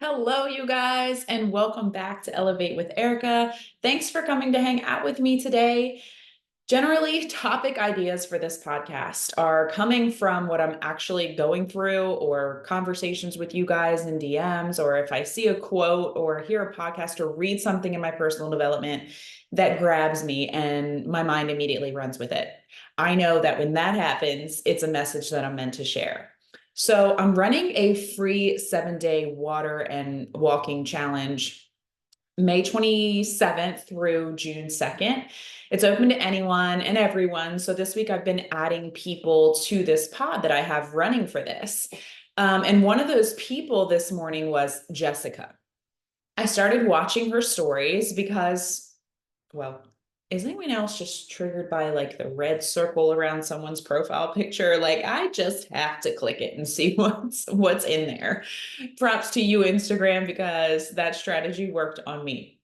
Hello, you guys, and welcome back to Elevate with Erica. Thanks for coming to hang out with me today. Generally, topic ideas for this podcast are coming from what I'm actually going through, or conversations with you guys in DMs, or if I see a quote or hear a podcast or read something in my personal development that grabs me and my mind immediately runs with it. I know that when that happens, it's a message that I'm meant to share. So I'm running a free 7-day water and walking challenge May 27th through June 2nd. It's open to anyone and everyone. So this week I've been adding people to this pod that I have running for this. And one of those people this morning was Jessica. I started watching her stories because, well, is anyone else just triggered by like the red circle around someone's profile picture? Like I just have to click it and see what's in there. Props to you, Instagram, because that strategy worked on me.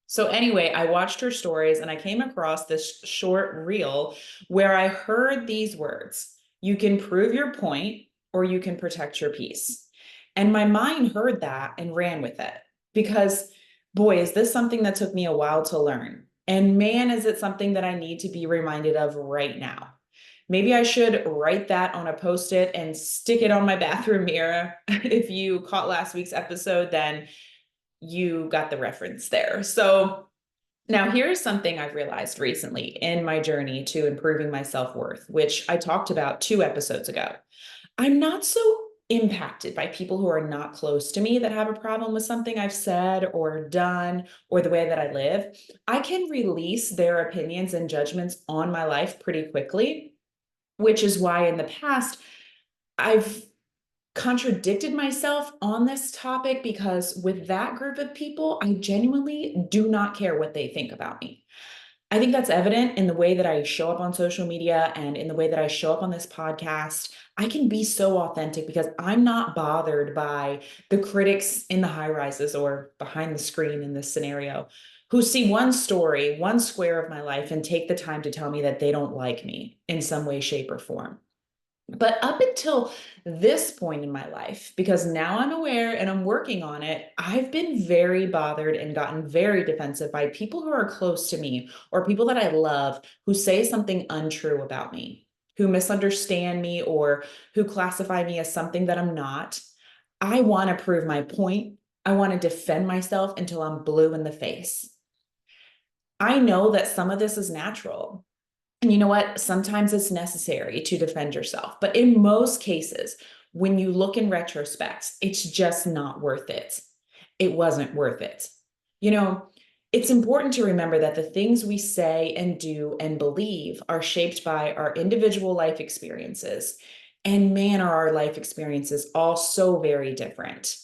So anyway, I watched her stories and I came across this short reel where I heard these words: you can prove your point or you can protect your peace. And my mind heard that and ran with it because, boy, is this something that took me a while to learn. And man, is it something that I need to be reminded of right now. Maybe I should write that on a post-it and stick it on my bathroom mirror. If you caught last week's episode, then you got the reference there. So now here's something I've realized recently in my journey to improving my self-worth, which I talked about 2 episodes ago. I'm not so impacted by people who are not close to me that have a problem with something I've said or done or the way that I live. I can release their opinions and judgments on my life pretty quickly, which is why in the past I've contradicted myself on this topic, because with that group of people, I genuinely do not care what they think about me. I think that's evident in the way that I show up on social media and in the way that I show up on this podcast. I can be so authentic because I'm not bothered by the critics in the high rises or behind the screen in this scenario who see one story, one square of my life, and take the time to tell me that they don't like me in some way, shape, or form. But up until this point in my life, because now I'm aware and I'm working on it, I've been very bothered and gotten very defensive by people who are close to me or people that I love who say something untrue about me, who misunderstand me, or who classify me as something that I'm not. I want to prove my point. I want to defend myself until I'm blue in the face. I know that some of this is natural. And you know what? Sometimes it's necessary to defend yourself. But in most cases, when you look in retrospect, it's just not worth it. It wasn't worth it. You know, it's important to remember that the things we say and do and believe are shaped by our individual life experiences. And man, are our life experiences all so very different.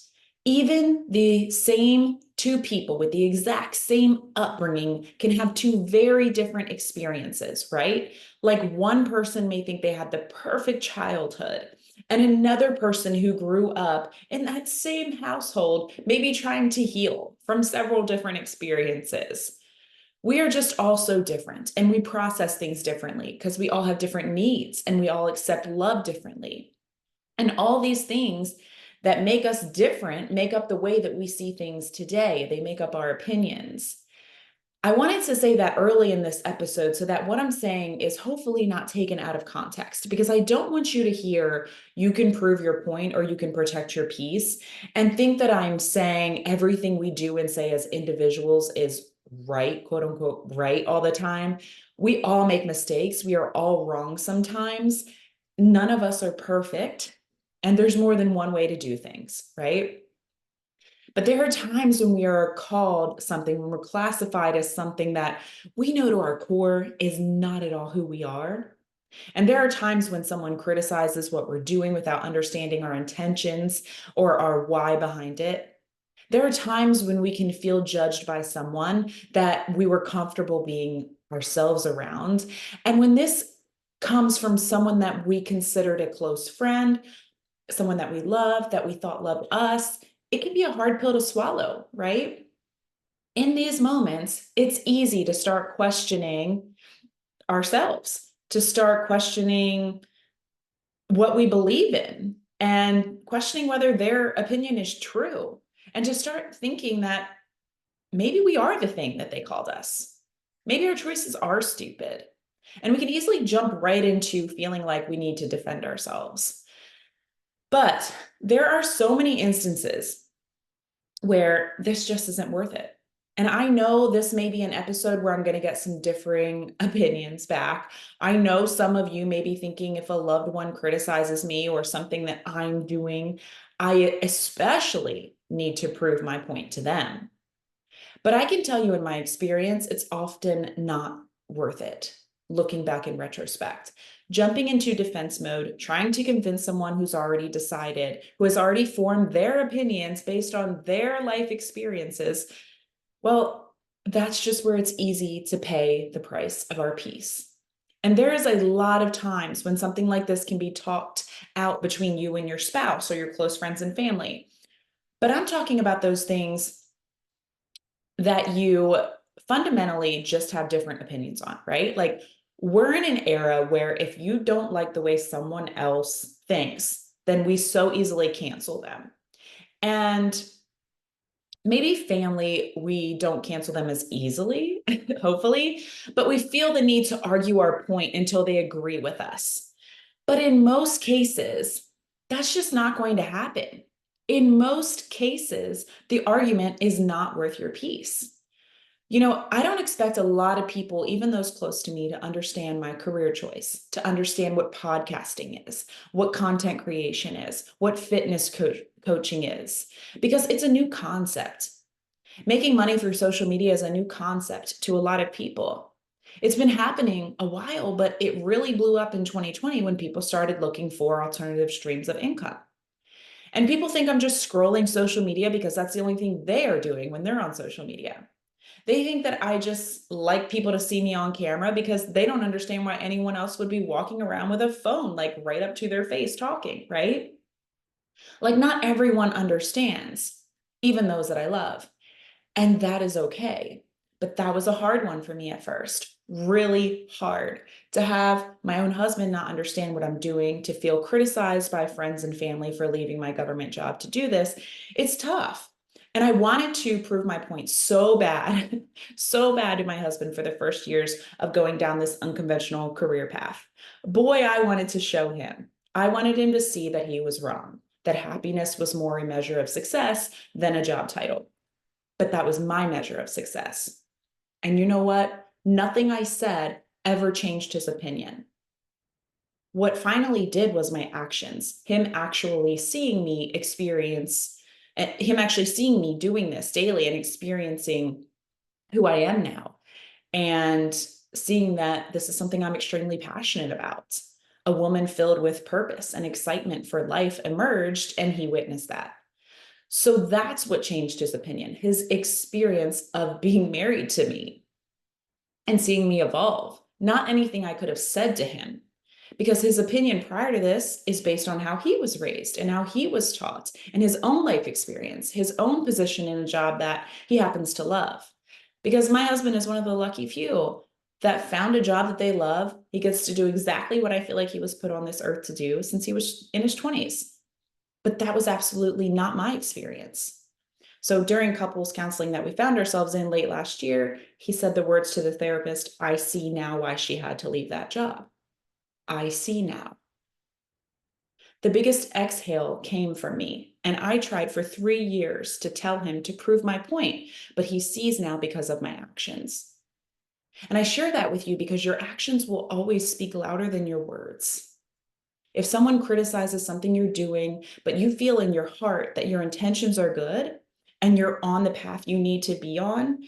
Even the same two people with the exact same upbringing can have two very different experiences, right? Like one person may think they had the perfect childhood, and another person who grew up in that same household may be trying to heal from several different experiences. We are just all so different and we process things differently because we all have different needs and we all accept love differently. And all these things that make us different make up the way that we see things today. They make up our opinions. I wanted to say that early in this episode so that what I'm saying is hopefully not taken out of context, because I don't want you to hear you can prove your point or you can protect your peace and think that I'm saying everything we do and say as individuals is right, quote unquote, right all the time. We all make mistakes. We are all wrong sometimes. None of us are perfect. And there's more than one way to do things, right? But there are times when we are called something, when we're classified as something that we know to our core is not at all who we are. And there are times when someone criticizes what we're doing without understanding our intentions or our why behind it. There are times when we can feel judged by someone that we were comfortable being ourselves around. And when this comes from someone that we considered a close friend, someone that we love, that we thought loved us, it can be a hard pill to swallow, right? In these moments, it's easy to start questioning ourselves, to start questioning what we believe in, and questioning whether their opinion is true. and to start thinking that maybe we are the thing that they called us. Maybe our choices are stupid. And we can easily jump right into feeling like we need to defend ourselves. But there are so many instances where this just isn't worth it. And I know this may be an episode where I'm going to get some differing opinions back. I know some of you may be thinking if a loved one criticizes me or something that I'm doing, I especially need to prove my point to them. But I can tell you in my experience, it's often not worth it. Looking back in retrospect, jumping into defense mode, trying to convince someone who's already decided, who has already formed their opinions based on their life experiences, well, that's just where it's easy to pay the price of our peace. And there is a lot of times when something like this can be talked out between you and your spouse or your close friends and family. But I'm talking about those things that you fundamentally just have different opinions on, right? Like, we're in an era where if you don't like the way someone else thinks, then we so easily cancel them. And maybe family, we don't cancel them as easily, hopefully, but we feel the need to argue our point until they agree with us. But in most cases, that's just not going to happen. In most cases, the argument is not worth your peace. I don't expect a lot of people, even those close to me, to understand my career choice, to understand what podcasting is, what content creation is, what fitness coaching is, because it's a new concept. Making money through social media is a new concept to a lot of people. It's been happening a while, but it really blew up in 2020 when people started looking for alternative streams of income. And people think I'm just scrolling social media because that's the only thing they are doing when they're on social media. They think that I just like people to see me on camera because they don't understand why anyone else would be walking around with a phone like right up to their face talking, right? Like, not everyone understands, even those that I love. And that is okay. But that was a hard one for me at first, really hard to have my own husband not understand what I'm doing, to feel criticized by friends and family for leaving my government job to do this. It's tough. And I wanted to prove my point so bad, so bad to my husband for the first years of going down this unconventional career path. Boy, I wanted to show him. I wanted him to see that he was wrong, that happiness was more a measure of success than a job title. But that was my measure of success. And you know what? Nothing I said ever changed his opinion. What finally did was my actions, him actually seeing me experience, him actually seeing me doing this daily and experiencing who I am now, and seeing that this is something I'm extremely passionate about. A woman filled with purpose and excitement for life emerged, and he witnessed that. So that's what changed his opinion, his experience of being married to me and seeing me evolve, not anything I could have said to him. Because his opinion prior to this is based on how he was raised and how he was taught and his own life experience, his own position in a job that he happens to love. Because my husband is one of the lucky few that found a job that they love. He gets to do exactly what I feel like he was put on this earth to do since he was in his 20s. But that was absolutely not my experience. So during couples counseling that we found ourselves in late last year, he said the words to the therapist, "I see now why she had to leave that job. I see now." The biggest exhale came from me, and I tried for 3 years to tell him to prove my point, but he sees now because of my actions. And I share that with you because your actions will always speak louder than your words. If someone criticizes something you're doing, but you feel in your heart that your intentions are good and you're on the path you need to be on,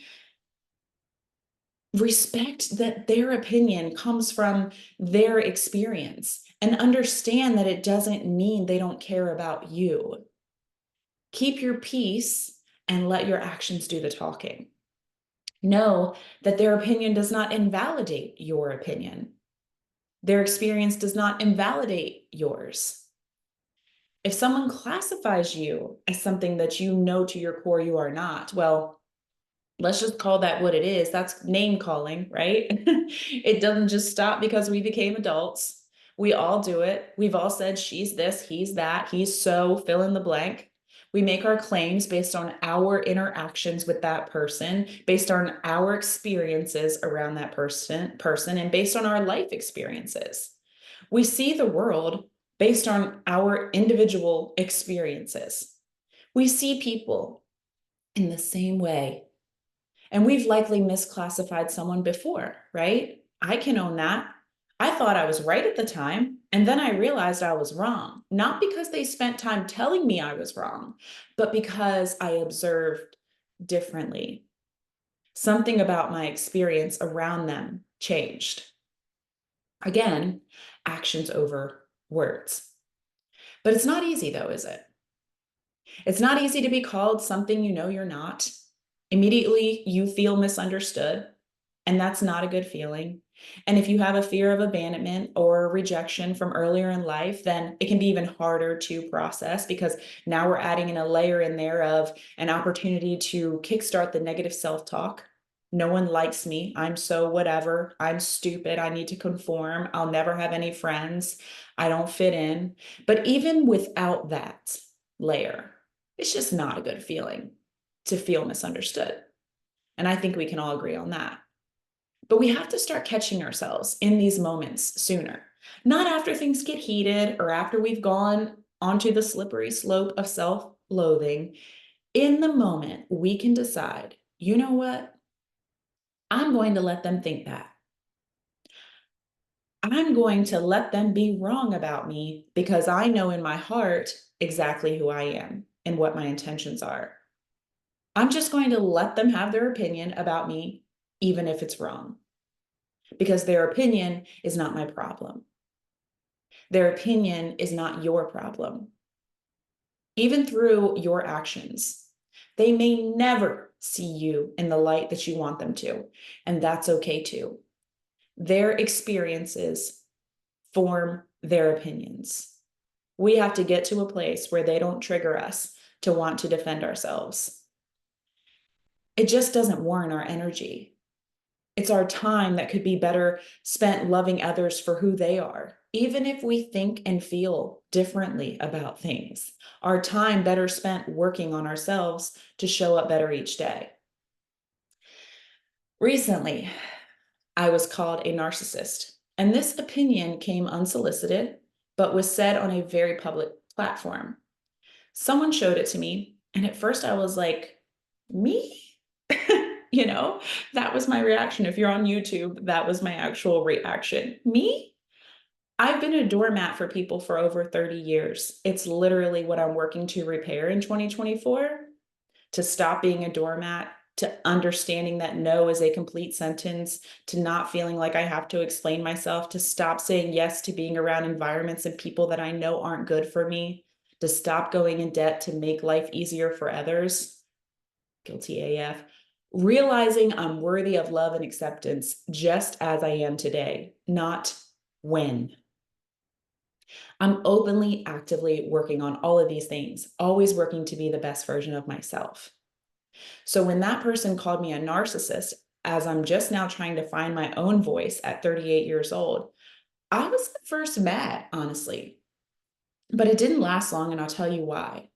respect that their opinion comes from their experience and understand that it doesn't mean they don't care about you. Keep your peace and let your actions do the talking. Know that their opinion does not invalidate your opinion. Their experience does not invalidate yours. If someone classifies you as something that you know to your core you are not, well, let's just call that what it is. That's name calling, right? It doesn't just stop because we became adults. We all do it. We've all said she's this, he's that, he's so, fill in the blank. We make our claims based on our interactions with that person, based on our experiences around that person, and based on our life experiences. We see the world based on our individual experiences. We see people in the same way. And we've likely misclassified someone before, right? I can own that. I thought I was right at the time, and then I realized I was wrong, not because they spent time telling me I was wrong, but because I observed differently. Something about my experience around them changed. Again, actions over words. But it's not easy, though, is it? It's not easy to be called something you know you're not. Immediately, you feel misunderstood, and that's not a good feeling. And if you have a fear of abandonment or rejection from earlier in life, then it can be even harder to process because now we're adding in a layer in there of an opportunity to kickstart the negative self talk. No one likes me. I'm so whatever. I'm stupid. I need to conform. I'll never have any friends. I don't fit in. But even without that layer, it's just not a good feeling to feel misunderstood. And I think we can all agree on that. But we have to start catching ourselves in these moments sooner, not after things get heated or after we've gone onto the slippery slope of self loathing. In the moment, we can decide, you know what? I'm going to let them think that. I'm going to let them be wrong about me because I know in my heart exactly who I am and what my intentions are. I'm just going to let them have their opinion about me, even if it's wrong, because their opinion is not my problem. Their opinion is not your problem. Even through your actions, they may never see you in the light that you want them to, and that's okay too. Their experiences form their opinions. We have to get to a place where they don't trigger us to want to defend ourselves. It just doesn't warrant our energy. It's our time that could be better spent loving others for who they are, even if we think and feel differently about things. Our time better spent working on ourselves to show up better each day. Recently, I was called a narcissist, and this opinion came unsolicited, but was said on a very public platform. Someone showed it to me, and at first I was like, me? You know, that was my reaction. If you're on YouTube, that was my actual reaction. Me? I've been a doormat for people for over 30 years. It's literally what I'm working to repair in 2024, to stop being a doormat, to understanding that no is a complete sentence, to not feeling like I have to explain myself, to stop saying yes to being around environments and people that I know aren't good for me, to stop going in debt to make life easier for others. Guilty AF. Realizing I'm worthy of love and acceptance just as I am today, not when. I'm openly, actively working on all of these things, always working to be the best version of myself. So when that person called me a narcissist, as I'm just now trying to find my own voice at 38 years old, I was at first mad, honestly. But it didn't last long, and I'll tell you why.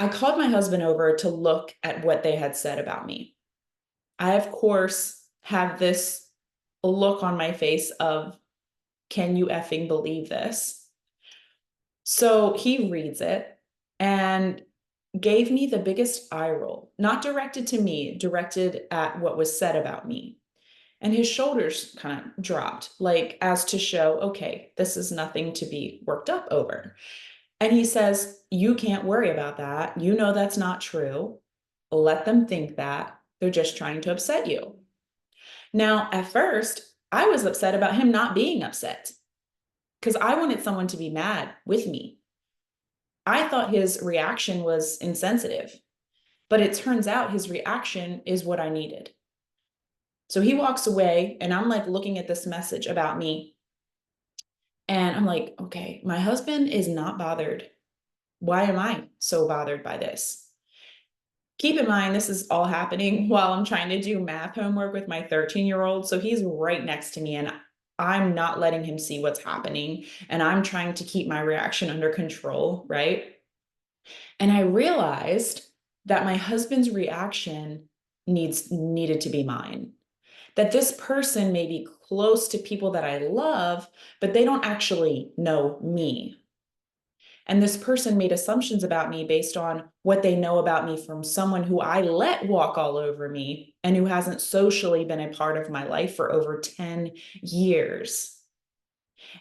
I called my husband over to look at what they had said about me. I, of course, have this look on my face of, can you effing believe this? So he reads it and gave me the biggest eye roll, not directed to me, directed at what was said about me. And his shoulders kind of dropped, like as to show, okay, this is nothing to be worked up over. And he says, you can't worry about that. You know that's not true. Let them think that. They're just trying to upset you. Now, at first, I was upset about him not being upset because I wanted someone to be mad with me. I thought his reaction was insensitive, but it turns out his reaction is what I needed. So he walks away, and I'm like looking at this message about me. And I'm like, okay, my husband is not bothered. Why am I so bothered by this? Keep in mind, this is all happening while I'm trying to do math homework with my 13-year-old. So he's right next to me, and I'm not letting him see what's happening. And I'm trying to keep my reaction under control, right? And I realized that my husband's reaction needed to be mine. That this person may be close to people that I love, but they don't actually know me. And this person made assumptions about me based on what they know about me from someone who I let walk all over me and who hasn't socially been a part of my life for over 10 years.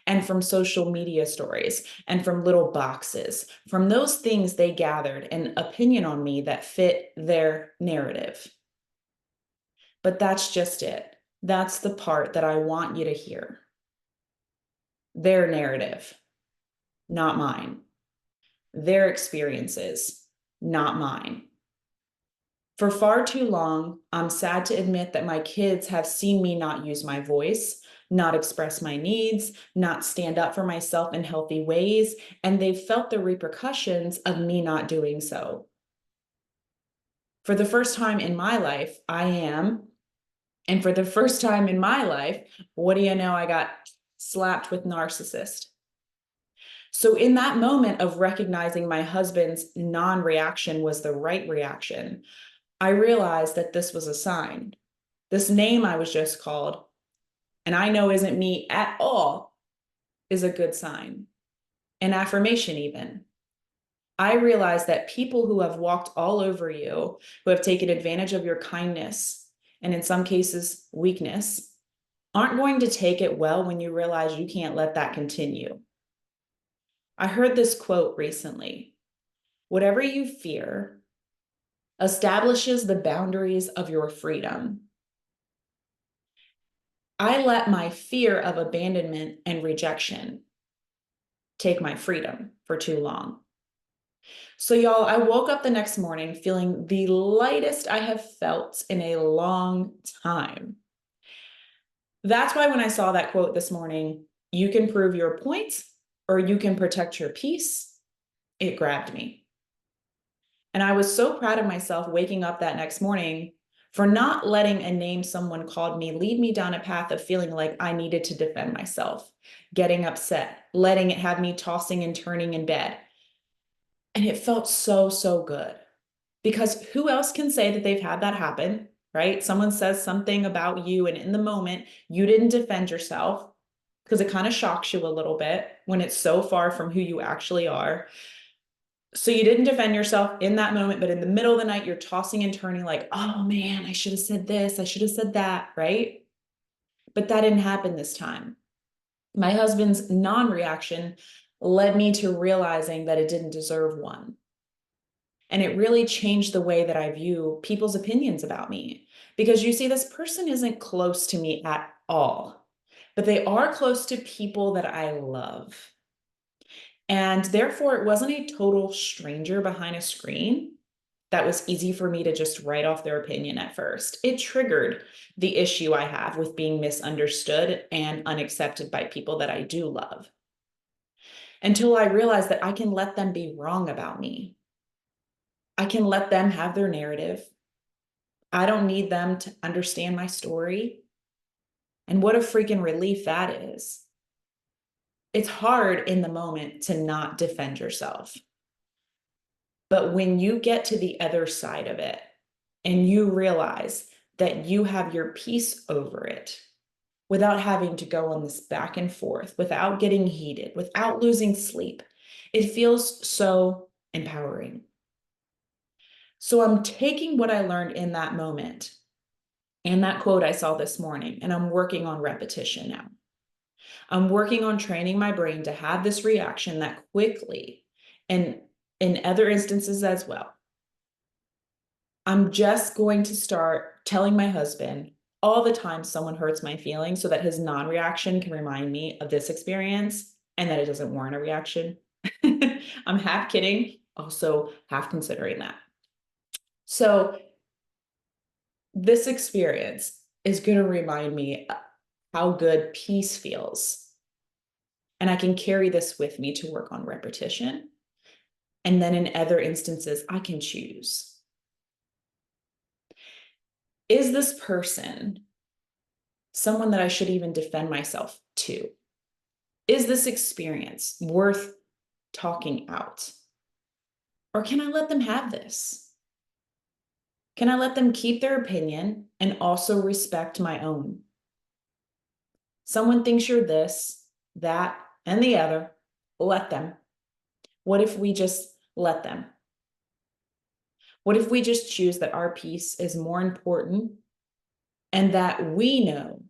And from social media stories and from little boxes, from those things they gathered an opinion on me that fit their narrative. But that's just it. That's the part that I want you to hear. Their narrative, not mine. Their experiences, not mine. For far too long, I'm sad to admit that my kids have seen me not use my voice, not express my needs, not stand up for myself in healthy ways, and they've felt the repercussions of me not doing so. For the first time in my life, I am. And for the first time in my life, what do you know? I got slapped with narcissist. So, in that moment of recognizing my husband's non reaction was the right reaction, I realized that this was a sign. This name I was just called, and I know isn't me at all, is a good sign, an affirmation, even. I realized that people who have walked all over you, who have taken advantage of your kindness, and in some cases, weakness, aren't going to take it well when you realize you can't let that continue. I heard this quote recently: whatever you fear establishes the boundaries of your freedom. I let my fear of abandonment and rejection take my freedom for too long. So, y'all, I woke up the next morning feeling the lightest I have felt in a long time. That's why when I saw that quote this morning, you can prove your point or you can protect your peace, it grabbed me. And I was so proud of myself waking up that next morning for not letting a name someone called me lead me down a path of feeling like I needed to defend myself, getting upset, letting it have me tossing and turning in bed. And it felt so, so good. Because who else can say that they've had that happen, right? Someone says something about you, and in the moment, you didn't defend yourself because it kind of shocks you a little bit when it's so far from who you actually are. So you didn't defend yourself in that moment, but in the middle of the night, you're tossing and turning like, oh man, I should have said this, I should have said that, right? But that didn't happen this time. My husband's non reaction led me to realizing that it didn't deserve one. And it really changed the way that I view people's opinions about me. Because you see, this person isn't close to me at all, but they are close to people that I love. And therefore, it wasn't a total stranger behind a screen that was easy for me to just write off their opinion at first. It triggered the issue I have with being misunderstood and unaccepted by people that I do love. Until I realized that I can let them be wrong about me. I can let them have their narrative. I don't need them to understand my story. And what a freaking relief that is. It's hard in the moment to not defend yourself. But when you get to the other side of it and you realize that you have your peace over it without having to go on this back and forth, without getting heated, without losing sleep, it feels so empowering. So I'm taking what I learned in that moment and that quote I saw this morning, and I'm working on repetition now. I'm working on training my brain to have this reaction that quickly, and in other instances as well. I'm just going to start telling my husband all the time someone hurts my feelings so that his non reaction can remind me of this experience and that it doesn't warrant a reaction. I'm half kidding, also half considering that. So, this experience is going to remind me how good peace feels. And I can carry this with me to work on repetition. And then in other instances, I can choose. Is this person someone that I should even defend myself to? Is this experience worth talking out? Or can I let them have this? Can I let them keep their opinion and also respect my own? Someone thinks you're this, that, and the other. Let them. What if we just let them? What if we just choose that our peace is more important and that we know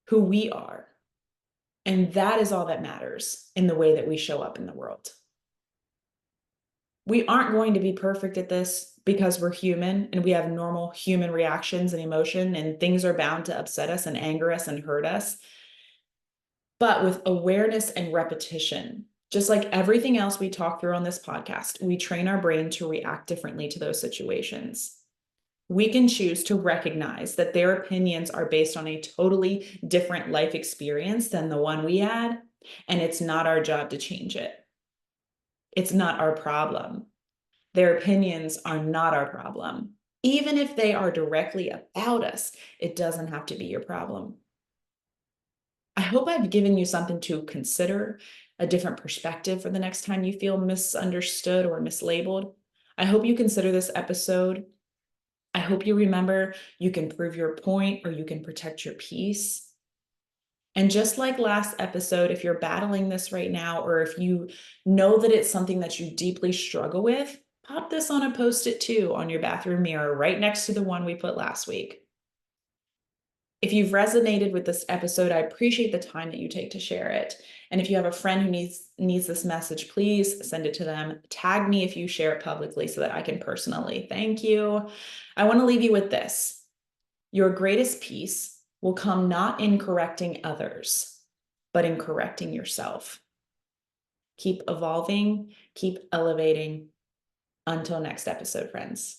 who we are? And that is all that matters in the way that we show up in the world. We aren't going to be perfect at this because we're human and we have normal human reactions and emotion, and things are bound to upset us and anger us and hurt us. But with awareness and repetition, just like everything else we talk through on this podcast, we train our brain to react differently to those situations. We can choose to recognize that their opinions are based on a totally different life experience than the one we had, and it's not our job to change it. It's not our problem. Their opinions are not our problem. Even if they are directly about us, it doesn't have to be your problem. I hope I've given you something to consider, a different perspective for the next time you feel misunderstood or mislabeled. I hope you consider this episode. I hope you remember you can prove your point or you can protect your peace. And just like last episode, if you're battling this right now, or if you know that it's something that you deeply struggle with, pop this on a post-it too on your bathroom mirror right next to the one we put last week. If you've resonated with this episode, I appreciate the time that you take to share it. And if you have a friend who needs this message, please send it to them. Tag me if you share it publicly so that I can personally thank you. I want to leave you with this. Your greatest peace will come not in correcting others, but in correcting yourself. Keep evolving, keep elevating. Until next episode, friends.